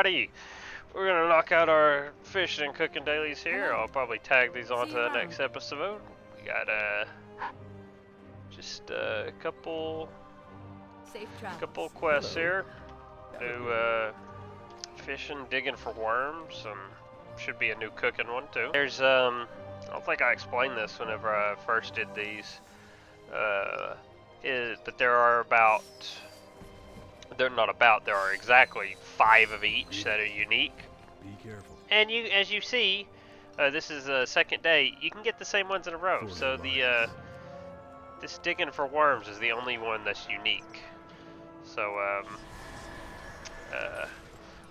Alrighty, we're gonna knock out our fishing and cooking dailies here. I'll probably tag these onto the next episode. We got just a couple quests here. Do fishing, digging for worms, and should be a new cooking one too. There's I don't think I explained this whenever I first did these. But there are there are exactly 5 of each that are unique. Be careful. And as you see, this is the second day. You can get the same ones in a row. So the this digging for worms is the only one that's unique. So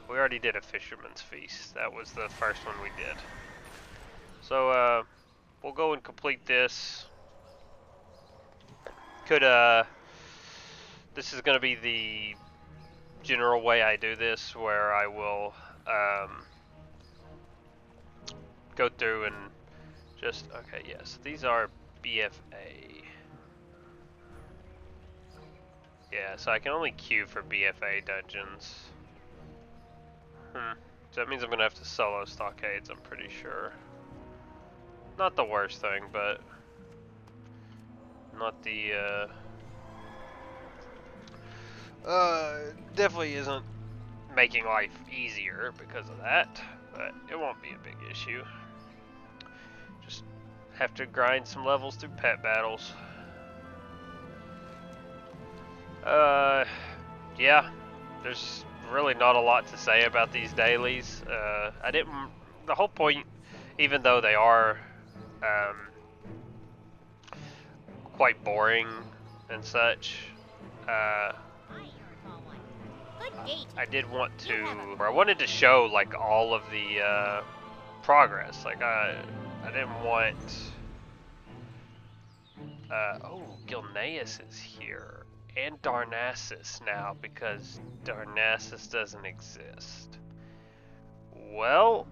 we already did a fisherman's feast. That was the first one we did. So we'll go and complete this. This is going to be the general way I do this, where I will go through and just, okay, yes, these are BFA. Yeah, so I can only queue for BFA dungeons. So that means I'm going to have to solo stockades, I'm pretty sure. Not the worst thing, but not the, definitely isn't making life easier because of that, but it won't be a big issue. Just have to grind some levels through pet battles. Yeah, there's really not a lot to say about these dailies. The whole point, even though they are, quite boring and such, I wanted to show like all of the progress. Like I didn't want. Oh, Gilneas is here, and Darnassus now because Darnassus doesn't exist. Well,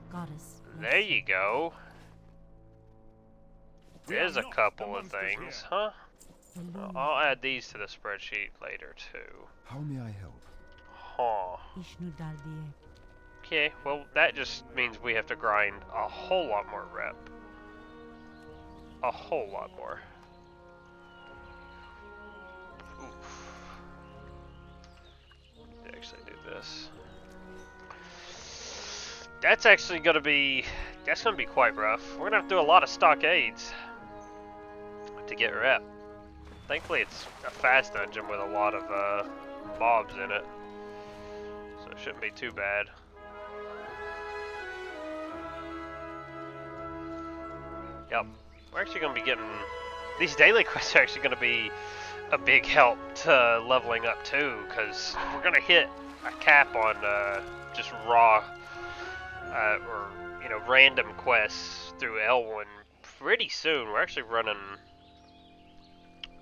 there you go. There's a couple of things, huh? Well, I'll add these to the spreadsheet later too. How may I help? Huh. Okay, well that just means we have to grind a whole lot more rep. A whole lot more. Oof. Let's actually do this. That's actually gonna be quite rough. We're gonna have to do a lot of stockades to get rep. Thankfully it's a fast dungeon with a lot of mobs in it, so it shouldn't be too bad. Yep, we're actually going to be getting, these daily quests are actually going to be a big help to leveling up too, because we're going to hit a cap on just raw or random quests through Elwynn pretty soon. We're actually running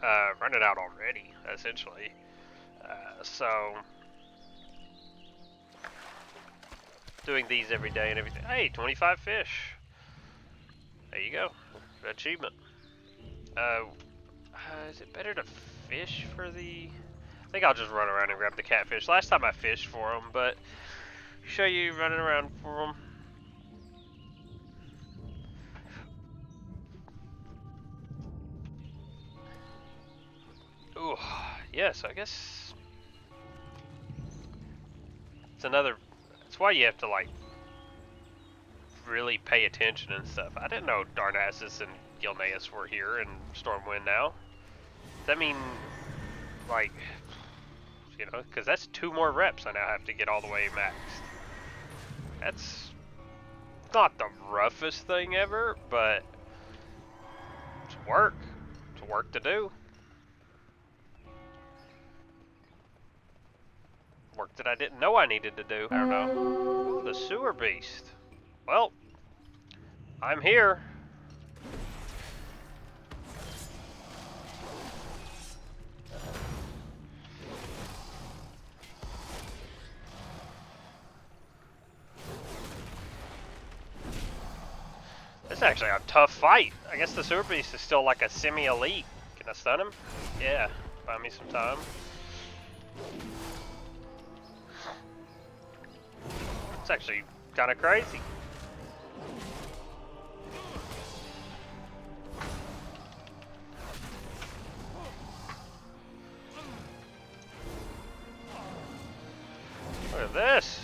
out already, essentially. So doing these every day and everything. Hey, 25 fish. There you go. Achievement. Is it better to fish for the? I think I'll just run around and grab the catfish. Last time I fished for them, but show you running around for them. Ooh, yes, I guess it's another. That's why you have to like really pay attention and stuff. I didn't know Darnassus and Gilneas were here in Stormwind now. Does that mean, like, because that's 2 more reps I now have to get all the way maxed. That's not the roughest thing ever, but it's work. It's work to do. Work that I didn't know I needed to do. I don't know. Ooh, the sewer beast. Well, I'm here. This is actually a tough fight. I guess the sewer beast is still like a semi-elite. Can I stun him? Yeah, buy me some time. It's actually kind of crazy. Look at this.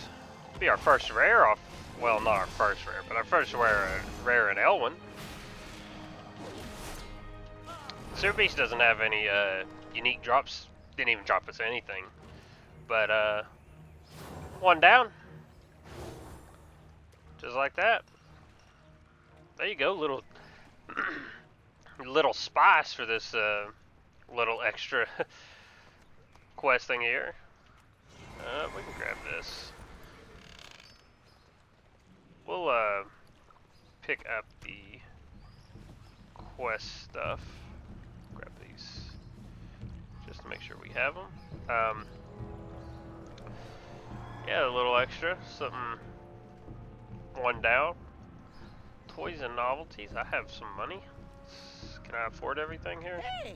Be our first rare off. Well, not our first rare, but our first rare in Elwynn. Super Beast doesn't have any unique drops. Didn't even drop us anything. But one down. Just like that. There you go, little little spice for this little extra quest thing here. We can grab this. We'll pick up the quest stuff. Grab these just to make sure we have them. Yeah, a little extra, something. One down. Toys and novelties. I have some money. Can I afford everything here? Hey.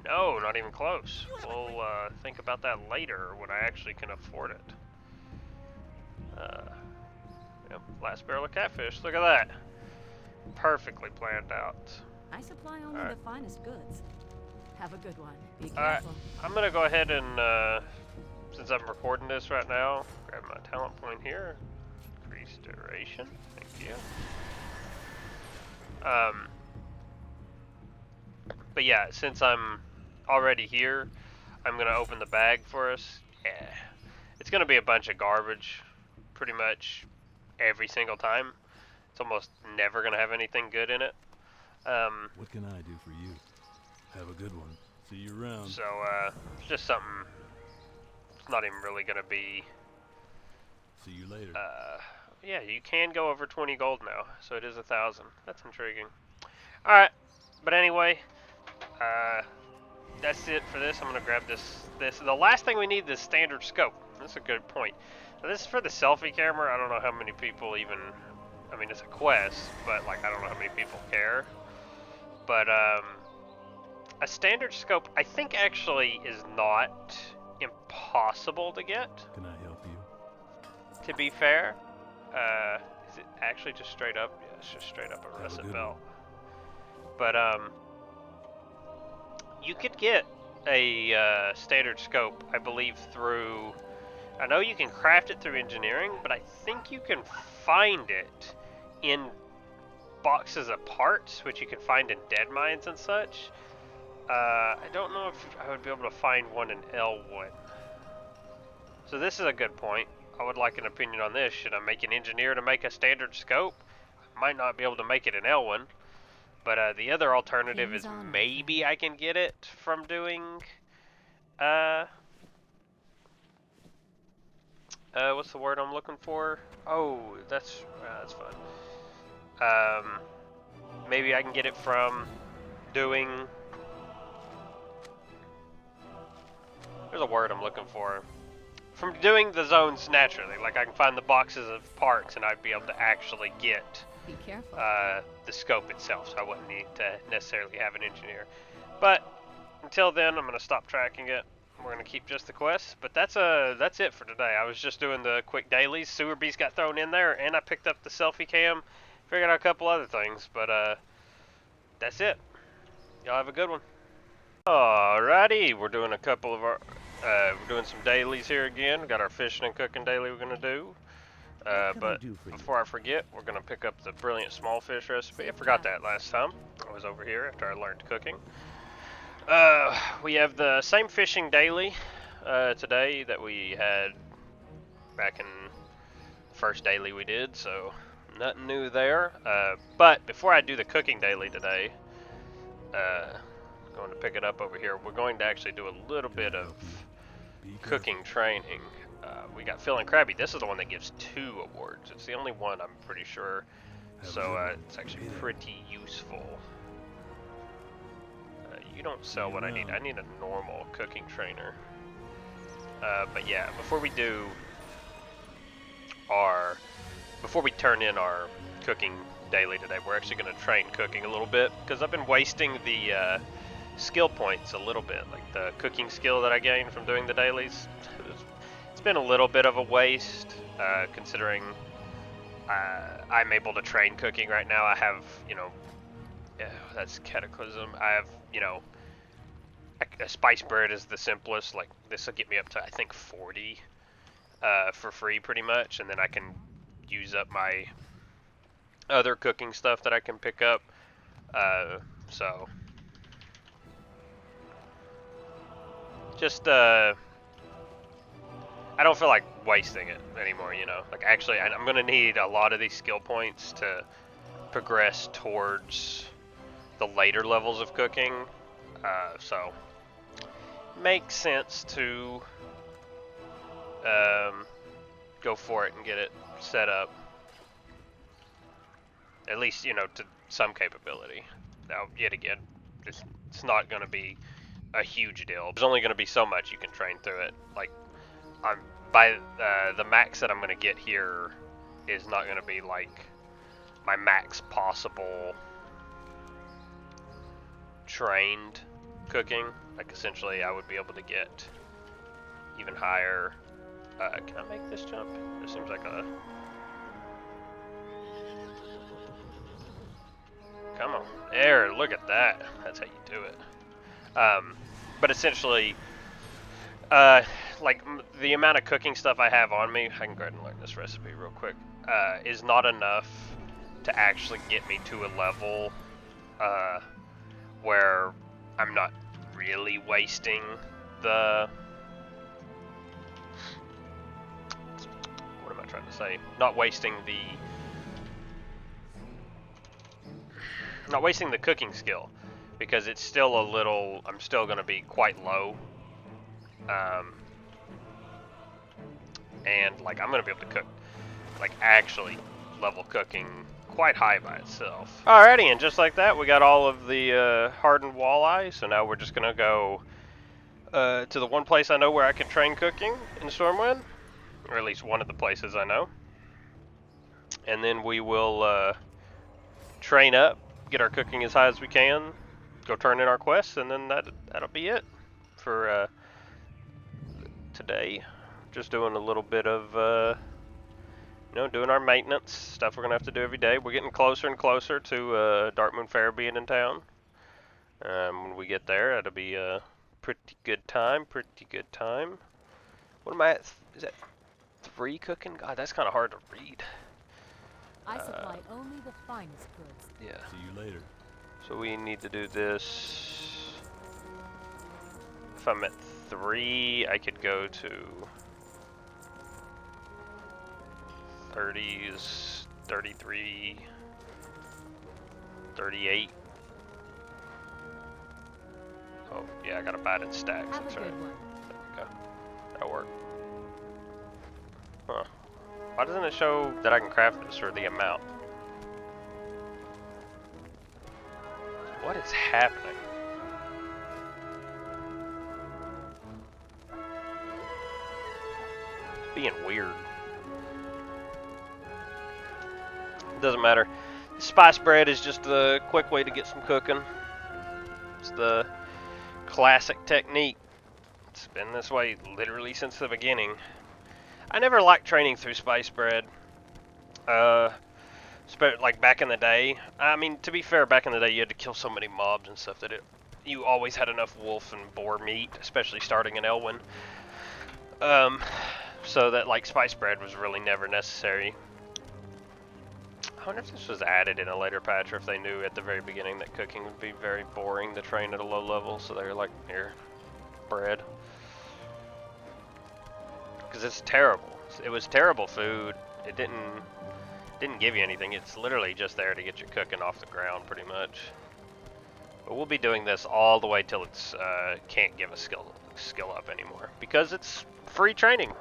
No, not even close. We'll think about that later when I actually can afford it. Yep, last barrel of catfish. Look at that. Perfectly planned out. I supply only All right. the finest goods. Have a good one. Be Alright, careful. I'm gonna go ahead and since I'm recording this right now, grab my talent point here. Increase duration. Thank you. But yeah, since I'm already here, I'm gonna open the bag for us. Yeah, it's gonna be a bunch of garbage, pretty much every single time. It's almost never gonna have anything good in it. What can I do for you? Have a good one. See you around. So it's just something. It's not even really gonna be. See you later. Yeah, you can go over 20 gold now, so it is 1,000. That's intriguing. All right, but anyway. That's it for this. I'm gonna grab this. The last thing we need is standard scope. That's a good point. Now, this is for the selfie camera. I don't know how many people even. I mean, it's a quest, but like I don't know how many people care. But a standard scope, I think actually is not impossible to get. Can I help you? To be fair, is it actually just straight up? Yeah, it's just straight up a Have a russet good belt. But you could get a standard scope, I believe, through. I know you can craft it through engineering, but I think you can find it in boxes of parts, which you can find in dead mines and such. I don't know if I would be able to find one in Elwynn. So this is a good point. I would like an opinion on this. Should I make an engineer to make a standard scope? I might not be able to make it in Elwynn. But the other alternative is maybe I can get it from doing, what's the word I'm looking for? Oh, that's fine. Maybe I can get it from doing, there's a word I'm looking for. From doing the zones naturally, like I can find the boxes of parts and I'd be able to actually get Be careful. the scope itself, so I wouldn't need to necessarily have an engineer. But until then, I'm going to stop tracking it. We're going to keep just the quests. But that's it for today. I was just doing the quick dailies. Sewer Beast got thrown in there, and I picked up the selfie cam. Figured out a couple other things, but that's it. Y'all have a good one. Alrighty, we're doing a couple of our, we're doing some dailies here again. Got our fishing and cooking daily we're going to do. But before I forget, we're going to pick up the brilliant small fish recipe. I forgot that last time. I was over here after I learned cooking. We have the same fishing daily today that we had back in the first daily we did, so nothing new there. But before I do the cooking daily today, going to pick it up over here, we're going to actually do a little bit of cooking training. We got Phil and Krabby. This is the one that gives 2 awards. It's the only one, I'm pretty sure. So it's actually pretty useful. You don't sell what I need. I need a normal cooking trainer. But yeah, before we turn in our cooking daily today, we're actually going to train cooking a little bit, because I've been wasting the skill points a little bit. Like the cooking skill that I gained from doing the dailies. It's been a little bit of a waste. considering I'm able to train cooking right now. I have, you know, that's cataclysm. I have, you know, a spice bread is the simplest. Like this will get me up to I think 40 for free pretty much, and then I can use up my other cooking stuff that I can pick up. So just I don't feel like wasting it anymore, you know. Like actually, I'm gonna need a lot of these skill points to progress towards the later levels of cooking. So makes sense to go for it and get it set up. At least, you know, to some capability. Now, yet again, it's not going to be a huge deal. There's only going to be so much you can train through it. Like, by the max that I'm going to get here is not going to be like my max possible trained cooking. Like, essentially, I would be able to get even higher. Can I make this jump? It seems like a... Come on. There, look at that. That's how you do it. But essentially, like, the amount of cooking stuff I have on me, I can go ahead and learn this recipe real quick, is not enough to actually get me to a level where I'm not really wasting the... What am I trying to say? Not wasting the cooking skill, because it's still a little, I'm still going to be quite low, and like I'm going to be able to cook, like actually level cooking quite high by itself. Alrighty, and just like that we got all of the hardened walleye, so now we're just going to go to the one place I know where I can train cooking in Stormwind, or at least one of the places I know, and then we will train up, get our cooking as high as we can, go turn in our quests, and then that'll be it for today. Just doing a little bit of you know, doing our maintenance stuff we're gonna have to do every day. We're getting closer and closer to Darkmoon Fair being in town. When we get there, it'll be a pretty good time. What am I at? Is that 3 cooking? God, that's kind of hard to read. I supply only the finest goods. Yeah. See you later. So we need to do this. If I'm at 3, I could go to 30s, 33, 38. Oh, yeah, I gotta buy it in stacks. Have That's a right. good one. There we go. That'll work. Huh. Why doesn't it show that I can craft this or the amount? What is happening? It's being weird. Doesn't matter. Spice bread is just a quick way to get some cooking. It's the classic technique. It's been this way literally since the beginning. I never liked training through spice bread. Like back in the day. I mean, to be fair, back in the day you had to kill so many mobs and stuff that you always had enough wolf and boar meat, especially starting in Elwynn. So that like spice bread was really never necessary. I wonder if this was added in a later patch, or if they knew at the very beginning that cooking would be very boring to train at a low level, so they're like, here, bread. Because it's terrible. It was terrible food. It didn't give you anything. It's literally just there to get you cooking off the ground, pretty much. But we'll be doing this all the way till it's can't give a skill up anymore, because it's free training.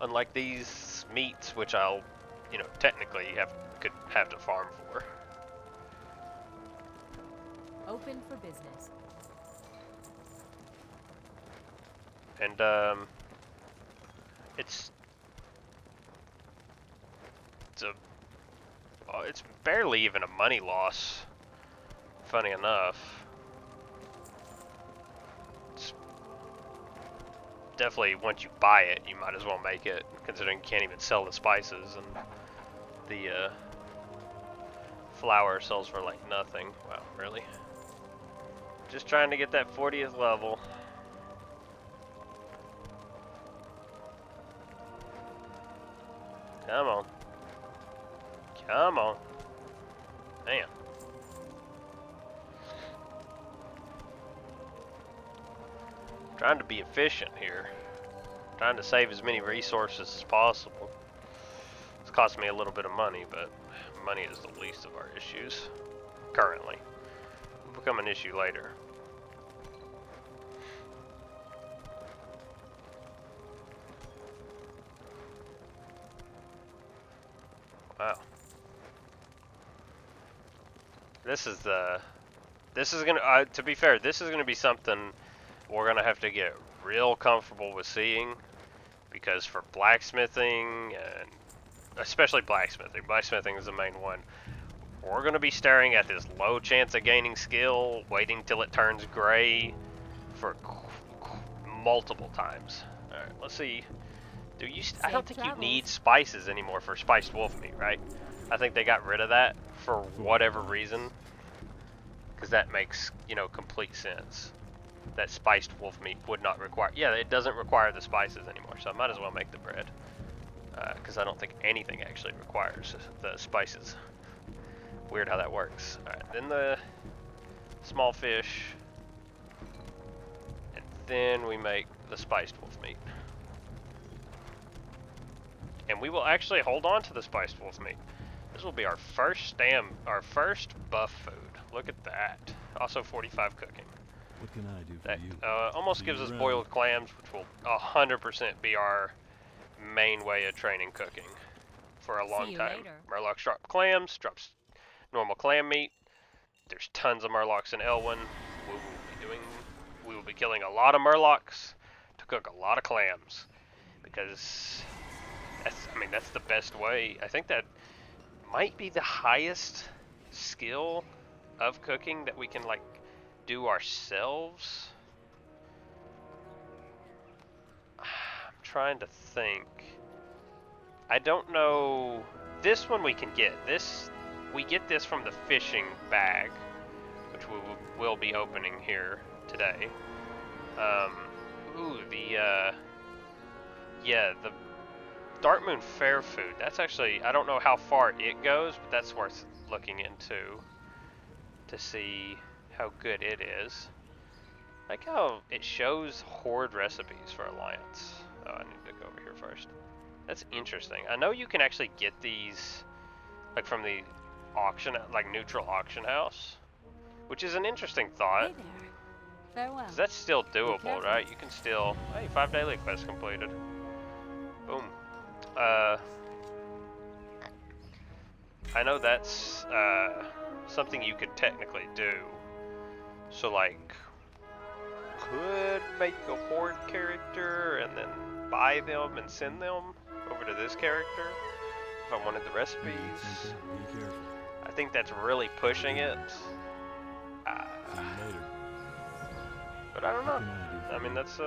Unlike these meats, which I'll, you know, technically could have to farm for. Open for business. And it's barely even a money loss. Funny enough. definitely once you buy it, you might as well make it, considering you can't even sell the spices, and the flour sells for like nothing. Wow, really? Just trying to get that 40th level. Come on. Come on. Damn. Trying to be efficient here. Trying to save as many resources as possible. It's costing me a little bit of money, but money is the least of our issues currently. It'll become an issue later. Wow. This is gonna, to be fair, this is gonna be something we're gonna have to get real comfortable with seeing, because for blacksmithing, and especially blacksmithing is the main one, we're gonna be staring at this low chance of gaining skill, waiting till it turns gray for multiple times. All right, let's see. Do you? I don't think you need spices anymore for spiced wolf meat, right? I think they got rid of that for whatever reason, because that makes, you know, complete sense. That spiced wolf meat would not require. Yeah, it doesn't require the spices anymore, so I might as well make the bread, because I don't think anything actually requires the spices. Weird how that works. All right, then the small fish, and then we make the spiced wolf meat. And we will actually hold on to the spiced wolf meat. This will be our first buff food. Look at that. Also 45 cooking. What can I do for That you? almost gives us boiled clams, which will 100% be our main way of training cooking for a long time. Later. Murlocs drop clams, drops normal clam meat. There's tons of Murlocs in Elwynn. We will be killing a lot of Murlocs to cook a lot of clams, because that's the best way. I think that might be the highest skill of cooking that we can like do ourselves. I'm trying to think. I don't know. This one we can get. We get this from the fishing bag, which we will be opening here today. The Darkmoon Fair food. That's actually, I don't know how far it goes, but that's worth looking into to see how good it is. Like how it shows horde recipes for Alliance. Oh, I need to go over here first. That's interesting. I know you can actually get these like from the auction, like neutral auction house, which is an interesting thought. Hey there. Farewell. 'Cause that's still doable, right? You can still, hey, 5 daily quests completed. Boom. I know that's something you could technically do. So like, could make a horde character and then buy them and send them over to this character if I wanted the recipes. Be careful. I think that's really pushing it. See you later. But I don't What know. can I do for I mean, you? that's Be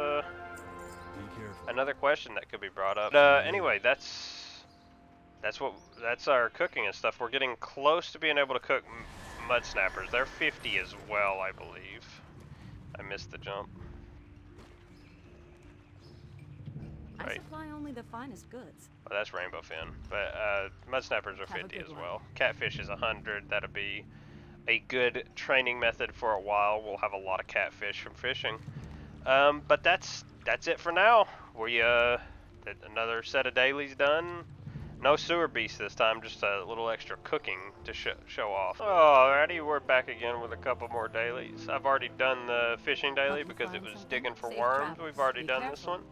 careful. another question that could be brought up. Anyway, that's our cooking and stuff. We're getting close to being able to cook mud snappers. They're 50 as well, I believe. I missed the jump. I Right. supply only the finest goods. Oh, that's rainbow fin. But mud snappers are Have a 50 good as one. well. Catfish is 100. That'll be a good training method for a while. We'll have a lot of catfish from fishing. But that's it for now. We another set of dailies done. No sewer beast this time, just a little extra cooking to show off. Alrighty, we're back again with a couple more dailies. I've already done the fishing daily because it was digging for worms. We've already done this one.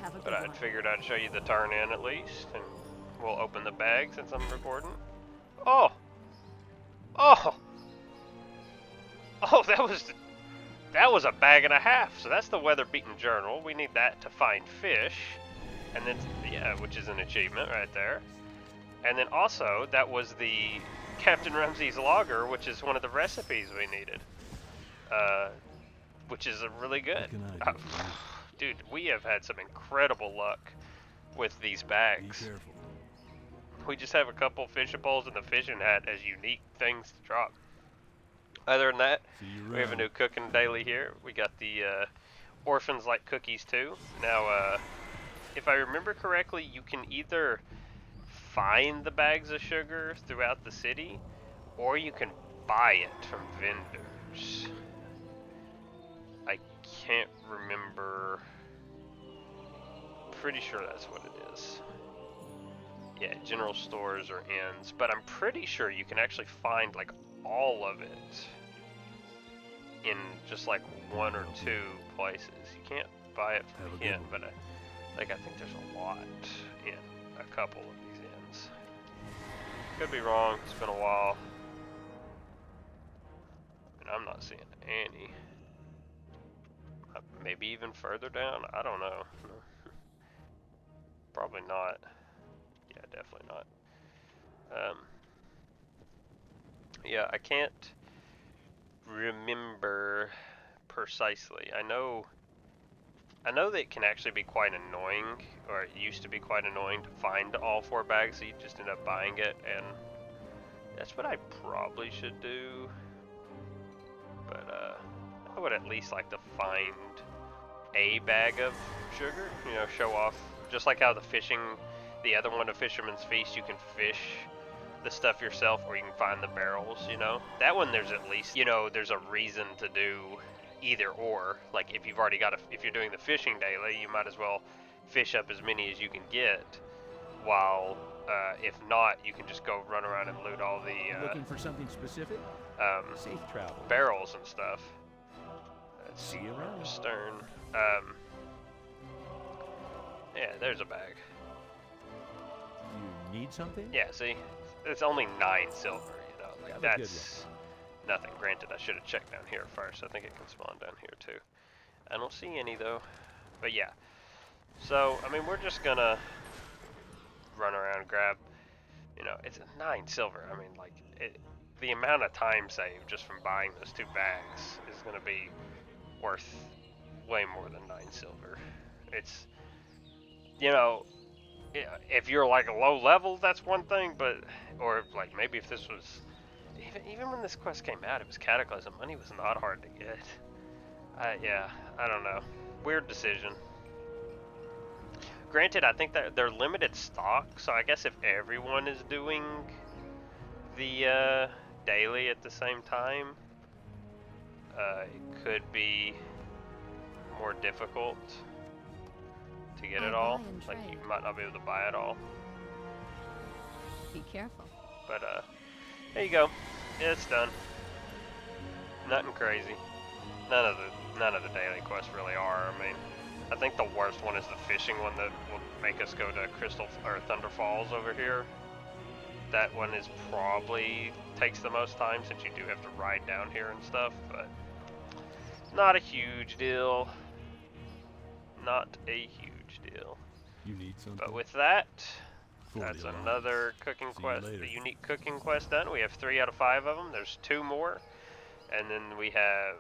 Have a But good I one. figured I'd show you the turn in at least, and we'll open the bag since I'm recording. Oh! That was a bag and a half. So that's the weather beaten journal. We need that to find fish, and then which is an achievement right there. And then also that was the Captain Ramsey's logger, which is one of the recipes we needed, which is really good. What can I do for you? dude, we have had some incredible luck with these Be bags. careful. We just have a couple fishing poles and the fishing hat as unique things to drop. Other than that, See you we have a around. new cooking daily here. We got the orphans like cookies too. Now, if I remember correctly, you can either find the bags of sugar throughout the city, or you can buy it from vendors. I can't remember. Pretty sure that's what it is. Yeah, general stores or inns, but I'm pretty sure you can actually find like all of it in just like one or two places. You can't buy it Have from a a good inn, one. but I think there's a lot in a couple of these inns. Could be wrong, it's been a while. And I'm not seeing any. Maybe even further down, I don't know. Probably not. Yeah, definitely not. Yeah, I can't remember precisely. I know that it can actually be quite annoying, or it used to be quite annoying to find all 4 bags, so you just end up buying it, and that's what I probably should do. But I would at least like to find a bag of sugar, you know, show off, just like how the other one, of Fisherman's Feast, you can fish the stuff yourself, or you can find the barrels, you know. That one, there's at least, you know, there's a reason to do either or. Like, if you've already got if you're doing the fishing daily, you might as well fish up as many as you can get, while, if not, you can just go run around and loot all the, Looking for something specific? Safe travel. barrels and stuff. Let's See you around. Stern. Yeah, there's a bag. You need something? Yeah, see? It's only 9 silver, you know? Like, Have a good that's nothing. Granted, I should have checked down here first. I think it can spawn down here, too. I don't see any, though. But, yeah. So, I mean, we're just gonna run around and grab, you know, it's 9 silver. I mean, like, the amount of time saved just from buying those 2 bags is gonna be worth way more than 9 silver. It's, you know, if you're like a low level, that's one thing, but, or like maybe if this was, even when this quest came out, it was Cataclysm. Money was not hard to get. Yeah, I don't know. Weird decision. Granted, I think that they're limited stock, so I guess if everyone is doing the daily at the same time, it could be more difficult to get it all. Like, you might not be able to buy it all. Be careful. But there you go. It's done. Nothing crazy. None of the daily quests really are. I mean, I think the worst one is the fishing one that will make us go to Crystal or Thunder Falls over here. That one is probably takes the most time, since you do have to ride down here and stuff, but not a huge deal. Not a huge deal. You need something? But with that, 40 that's along. another cooking See you quest, later. the unique cooking quest done. We have 3 out of 5 of them. There's 2 more, and then we have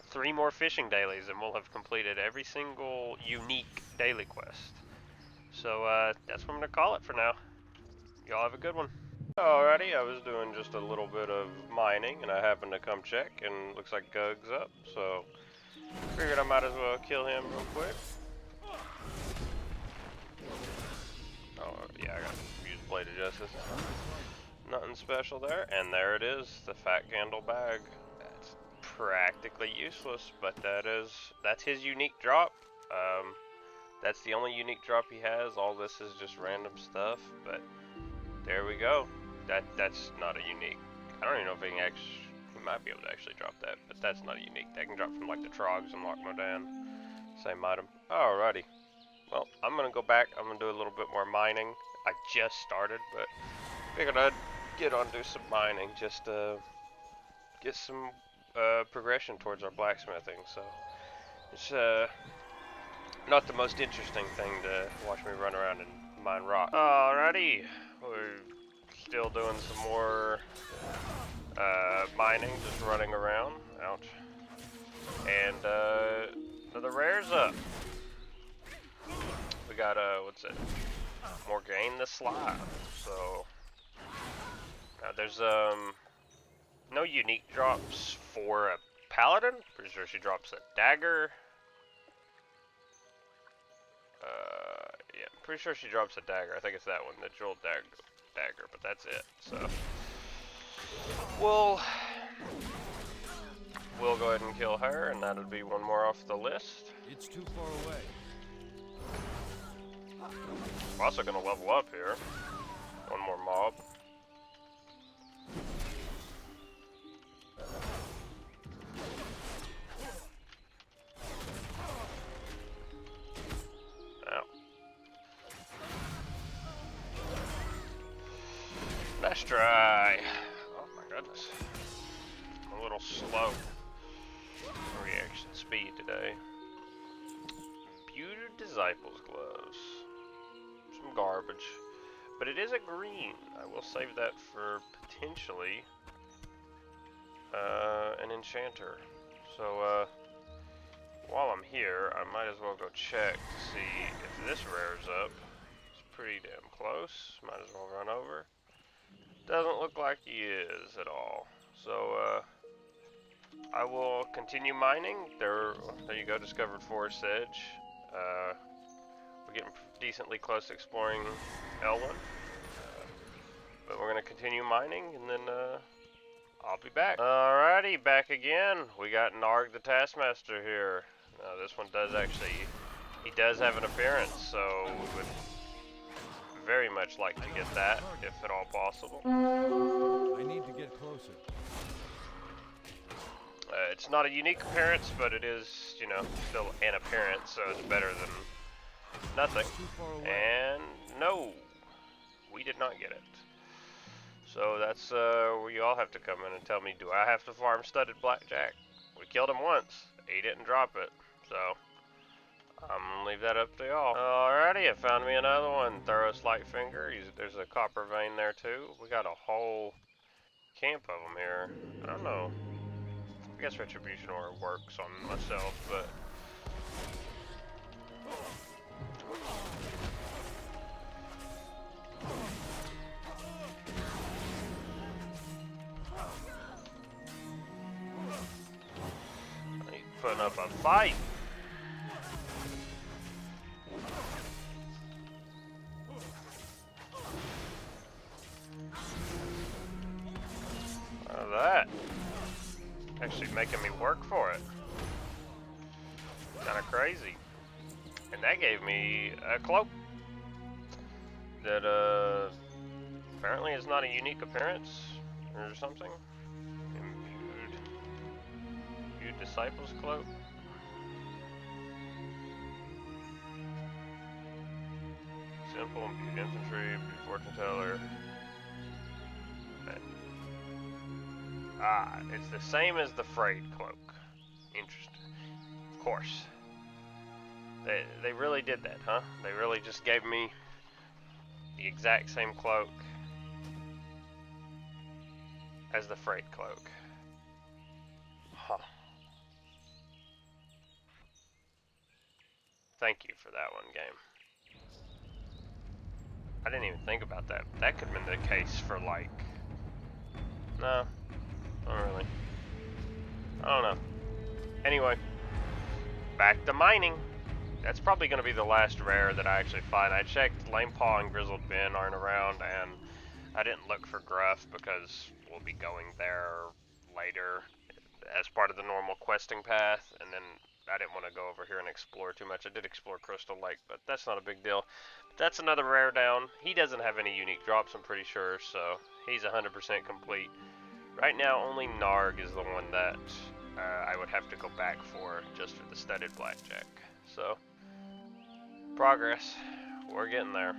3 more fishing dailies, and we'll have completed every single unique daily quest. So that's what I'm gonna call it for now. Y'all have a good one. Alrighty, I was doing just a little bit of mining, and I happened to come check, and looks like Gug's up, so figured I might as well kill him real quick. Oh, yeah, I gotta use Blade of Justice. Nothing special there, and there it is, the Fat Candle bag. That's practically useless, but that's his unique drop. That's the only unique drop he has. All this is just random stuff, but there we go. That's not a unique. I don't even know if he can actually. He might be able to actually drop that, but that's not a unique. That can drop from like the Trogs and Loch Modan. Same item. Alrighty. Well, I'm gonna go back. I'm gonna do a little bit more mining. I just started, but figured I'd get on do some mining just to get some progression towards our blacksmithing. So it's not the most interesting thing to watch me run around and mine rock. Alrighty, we're still doing some more mining, just running around. Ouch. And another rare's up. got what's it? Morgaine the Sly. So now there's no unique drops for a paladin. Pretty sure she drops a dagger. Yeah, I'm pretty sure she drops a dagger. I think it's that one, the jeweled dagger, but that's it. So we'll go ahead and kill her, and that'll be one more off the list. It's too far away. We're also gonna level up here. One more mob. Now. Let's try. Oh my goodness. I'm a little slow. Reaction speed today. Imbued Disciples gloves. Some garbage. But it is a green. I will save that for potentially an enchanter. So while I'm here, I might as well go check to see if this rares up. It's pretty damn close. Might as well run over. Doesn't look like he is at all. So I will continue mining. There you go, discovered forest edge. We're getting decently close to exploring Elwynn. But we're going to continue mining, and then I'll be back. Alrighty, back again. We got Narg the Taskmaster here. This one does actually, he does have an appearance, so we would very much like to get that, if at all possible. I need to get closer. It's not a unique appearance, but it is, you know, still an appearance, so it's better than nothing. And no, we did not get it. So that's where you all have to come in and tell me, do I have to farm studded blackjack? We killed him once. He didn't drop it. So I'm gonna leave that up to y'all. Alrighty, I found me another one. Thorough Slightfinger. There's a copper vein there too. We got a whole camp of them here. I don't know. I guess Retribution Aura works on myself, but he's putting up a fight. Look at that. Actually making me work for it. Kinda crazy. And that gave me a cloak that apparently is not a unique appearance or something. Imbued Disciples cloak. Simple, imbued infantry, imbued fortune teller. Ah, it's the same as the frayed cloak. Interesting. Of course. They really did that, huh? They really just gave me the exact same cloak as the frayed cloak. Huh. Thank you for that one, game. I didn't even think about that. That could have been the case for, like... No. Not really. I don't know. Anyway, back to mining. That's probably going to be the last rare that I actually find. I checked Lame Paw and Grizzled Ben aren't around, and I didn't look for Gruff because we'll be going there later as part of the normal questing path, and then I didn't want to go over here and explore too much. I did explore Crystal Lake, but that's not a big deal. But that's another rare down. He doesn't have any unique drops, I'm pretty sure, so he's 100% complete. Right now, only Narg is the one that I would have to go back for, just for the studded blackjack. So, progress. We're getting there.